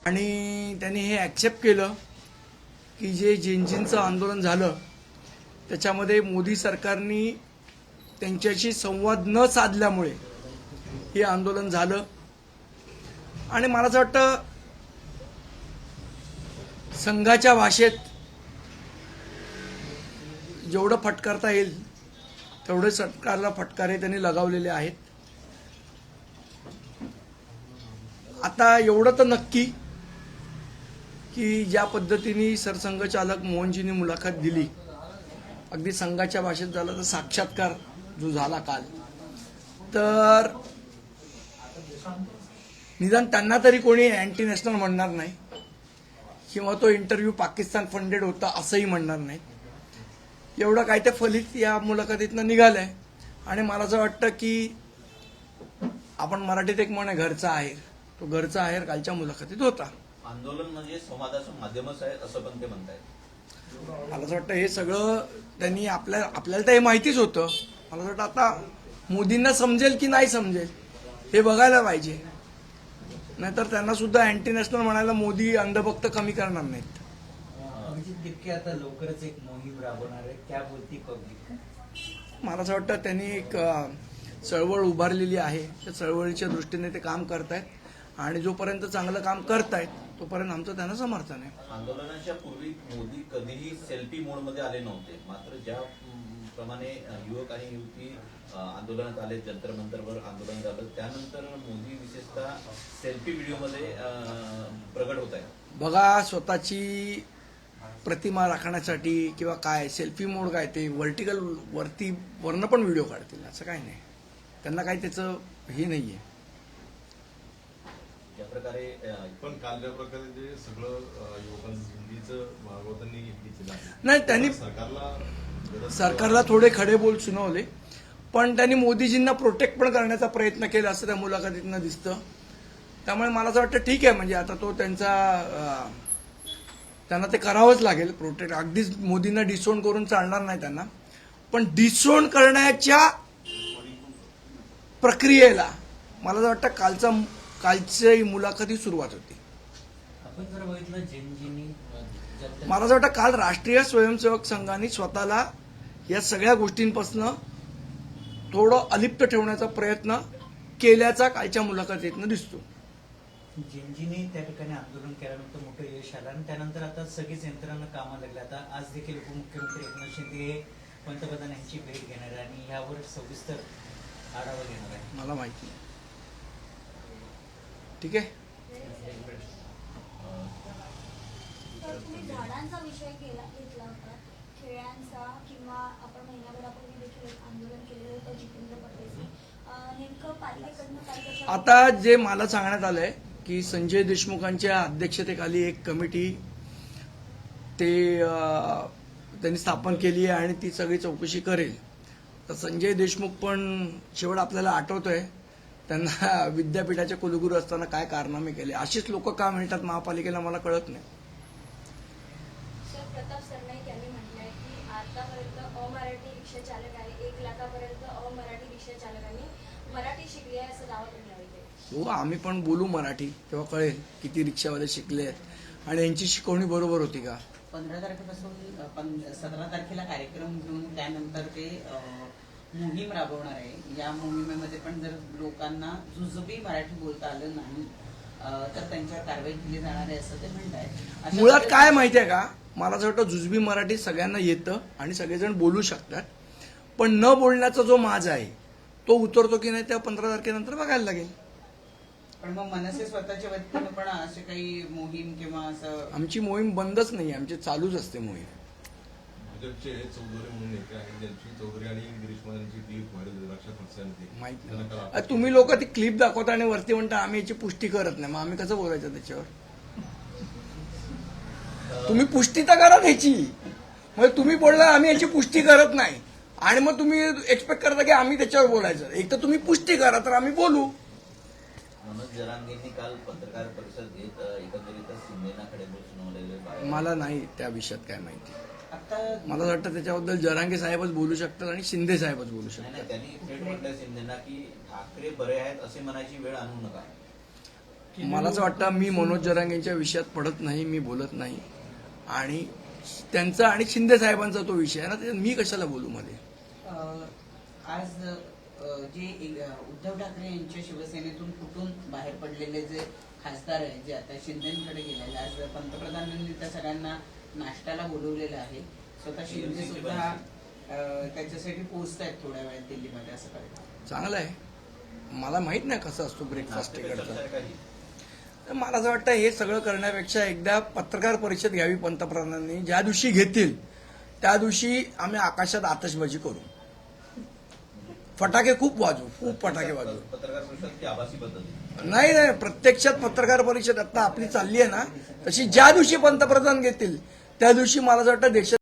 आणि त्यांनी हे ॲक्सेप्ट केलं की जे जिंजींचं आंदोलन झालं त्याच्यामध्ये मोदी सरकारने त्यांच्याशी संवाद न साधल्यामुळे हे आंदोलन झालं. आणि मला असं वाटतं संघाच्या भाषेत जेवढं फटकारता येईल तेवढे सरकारला फटकारे त्यांनी लगावलेले आहेत. आता एवढं तर नक्की की ज्या पद्धतीने सरसंघचालक मोहनजींनी मुलाखत दिली, अगदी संघाच्या भाषेत झालं तर साक्षात्कार जो झाला काल, तर निदान त्यांना तरी कोणी अँटी नॅशनल म्हणणार नाही किंवा तो इंटरव्ह्यू पाकिस्तान फंडेड होता असंही म्हणणार नाही. एवढं काय ते फलित या मुलाखतीतनं निघालंय. आणि मला असं वाटतं की आपण मराठीत एक म्हण आहे, घरचा आहेर, तो घरचा आहेर कालच्या मुलाखतीत होता. आंदोलन म्हणजे संवादाचं माध्यमच आहे असं पण ते म्हणतायत. मला असं वाटतं हे सगळं त्यांनी आपल्याला तर हे माहितीच होतं. मला असं वाटतं आता मोदींना समजेल की नाही समजेल हे बघायला पाहिजे. नाहीतर त्यांना सुद्धा अँटी नॅशनल म्हणायला मोदी अंधभक्त कमी करणार नाहीत. तितके आता लवकरच एक मोहीम राबवणार आहे, क्या बोलती पब्लिक. मला असं वाटतं त्यांनी एक चळवळ उभारलेली आहे, त्या चळवळीच्या दृष्टीने ते काम करतायत आणि जोपर्यंत चांगलं काम करतायत तोपर्यंत आमचं त्यांना समर्थन आहे. आंदोलनाच्या पूर्वी मोदी कधीही सेल्फी मोडमध्ये आले नव्हते. मात्र ज्या प्रमाणे युवक आणि युवती आंदोलनात आले, जंतर मंतरवर आंदोलन झालं, त्यानंतर मोदी विशेषतः सेल्फी व्हिडिओमध्ये प्रगट होत आहे. बघा, स्वतःची प्रतिमा राखण्यासाठी किंवा काय सेल्फी मोड काय ते व्हर्टिकल वरनं पण व्हिडिओ काढतील असं काय नाही. त्यांना काही त्याचं हे नाहीये. ज्या प्रकारे पण काल ज्या प्रकारे जे सगळं युवकांचं भागवतांनी घेतलेलं आहे, नाही, त्यांनी सरकारला थोडे खडे बोल सुनावले, पण त्यांनी मोदीजींना प्रोटेक्ट पण करण्याचा प्रयत्न केला असं त्या मुलाखतीतनं दिसतं. त्यामुळे मला असं वाटतं ठीक आहे, म्हणजे आता तो त्यांना ते करावंच लागेल प्रोटेक्ट. अगदीच मोदींना डिसोन करून चालणार नाही त्यांना, पण डिसोन करण्याच्या प्रक्रियेला मला असं वाटतं कालची मुलाखती सुरुवात होती. आपण जर बघितलं जिंजीनी मला असं वाटतं काल राष्ट्रीय स्वयंसेवक संघाने स्वतःला या सगळ्या गोष्टींपासून थोडं अलिप्त ठेवण्याचा प्रयत्न केल्याचा कालच्या मुलाखतीतनं दिसतो. जिंजीने त्या ठिकाणी आंदोलन केल्यानंतर मोठं यश आलं आणि त्यानंतर आता सगळीच यंत्रणा कामाला लागली. आता आज देखील उपमुख्यमंत्री एकनाथ शिंदे हे पंतप्रधान यांची भेट घेणार आहे आणि यावर सविस्तर आढावा घेणार आहे. मला माहिती नाही. ठीक आहे. तुम्ही झाडांचा विषय घेतला होता, खेळ्यांचा, किंवा आपण महिन्याभरापूर्वी देखील एक आंदोलन केलेलं होतं जितेंद्र पटेलने. नेमकं पालिकेकडनं काय आता जे मला सांगण्यात आलंय की संजय देशमुखांच्या अध्यक्षतेखाली एक कमिटी त्यांनी स्थापन केली आहे आणि ती सगळी चौकशी करेल. तर संजय देशमुख पण शेवट आपल्याला आठवतोय त्यांना विद्यापीठाचे कुलगुरू असताना काय कारनामे केले. अशीच लोक का मिळतात महापालिकेला मला कळत नाही. सर, प्रताप सरनाईक यांनी म्हटलंय की आतापर्यंत अमराठी रिक्षा चालक आहे, 1 लाखापर्यंत अमराठी रिक्षा चालकांनी मराठी शिकली आहे असं दावा त्यांनी केला. हो, आम्ही पण बोलू मराठी तेव्हा कळेल किती रिक्षावाले शिकले आहेत आणि यांची शिकवणी बरोबर होती का. 15 तारखेपासून 17 तारखेला कार्यक्रम घेऊन त्यानंतर ते मोहीम राबवणार आहे. या मोहिमेमध्ये पण जर लोकांना जुजबी मराठी बोलता आलं नाही तर त्यांच्यावर कारवाई केली जाणार आहे असं ते म्हणतात. मुळात काय माहितीये का, मला असं वाटतं जुजबी मराठी सगळ्यांना येतं आणि सगळेजण बोलू शकतात, पण न बोलण्याचा जो माज आहे तो उतरतो की नाही त्या 15 तारखेनंतर बघायला लागेल. पण मग मनसे स्वतःच्या वतीने पण असे काही मोहीम किंवा असं. आमची मोहीम बंदच नाही, आमची चालूच असते मोहीम. भाजपचे चौधरी म्हणून नेते आहेत, ज्यांची चौधरी आणि गिरीश महाजनची क्लिप व्हायरल रक्षा खडसेंनी माहिती नाही. तुम्ही लोक ती क्लिप दाखवता आणि वरती म्हणता आम्ही याची पुष्टी करत नाही. मग आम्ही कसं बोलायचं त्याच्यावर. तुम्ही पुष्टी तर करा त्याची. म्हणजे तुम्ही बोलला आम्ही याची पुष्टी करत नाही आणि मग तुम्ही एक्सपेक्ट करता की आम्ही त्याच्यावर बोलायचं. एक तर तुम्ही पुष्टी करा तर आम्ही बोलू. मनोज जरांगेंनी काल पत्रकार परिषद घेत एकंदरीतच शिंदेना खडेबोल सुनावलेले. मला नाही त्या विषयात काय माहिती. आता मला वाटतं त्याच्याबद्दल जरांगे साहेबच बोलू शकतात आणि शिंदे साहेबच बोलू शकतात. त्यांनी थेट म्हटलं शिंदेना की ठाकरे बरे आहेत असे म्हणायची वेळ आणू नका. मला असं वाटतं मी मनोज जरांगेंच्या विषयात पडत नाही, मी बोलत नाही. आणि त्यांचा आणि शिंदे साहेबांचा तो विषय आहे ना, त्याच्यात मी कशाला बोलू मध्ये. आज जे उद्धव ठाकरे यांच्या शिवसेनेतून फुटून बाहेर पडलेले जे खासदार आहेत, जे आता शिंदेकडे गेलेले, आज पंतप्रधानांनी त्या सगळ्यांना नाश्त्याला बोलवलेलं आहे. स्वतः शिंदे सुद्धा त्याच्यासाठी पोहोचत आहेत थोड्या वेळात दिल्लीमध्ये, असं करायचं. चांगलं आहे. मला माहित नाही कसं असतो ब्रेकफास्ट नाश्त्यापेक्षा तिकडचा. चर्चा आहे का ही? तर मला असं वाटतं हे सगळं करण्यापेक्षा एकदा पत्रकार परिषद घ्यावी पंतप्रधानांनी. ज्या दिवशी घेतील त्या दिवशी आम्ही आकाशात आतषबाजी करू, फटाके खूप वाजवू, खूप फटाके वाजवू. पत्रकार परिषद की आभासी पद्धती? नाही नाही, प्रत्यक्षात पत्रकार परिषद आता आपली चालली आहे ना, तशी ज्या दिवशी पंतप्रधान घेतील त्या दिवशी मला असं वाटतं देशात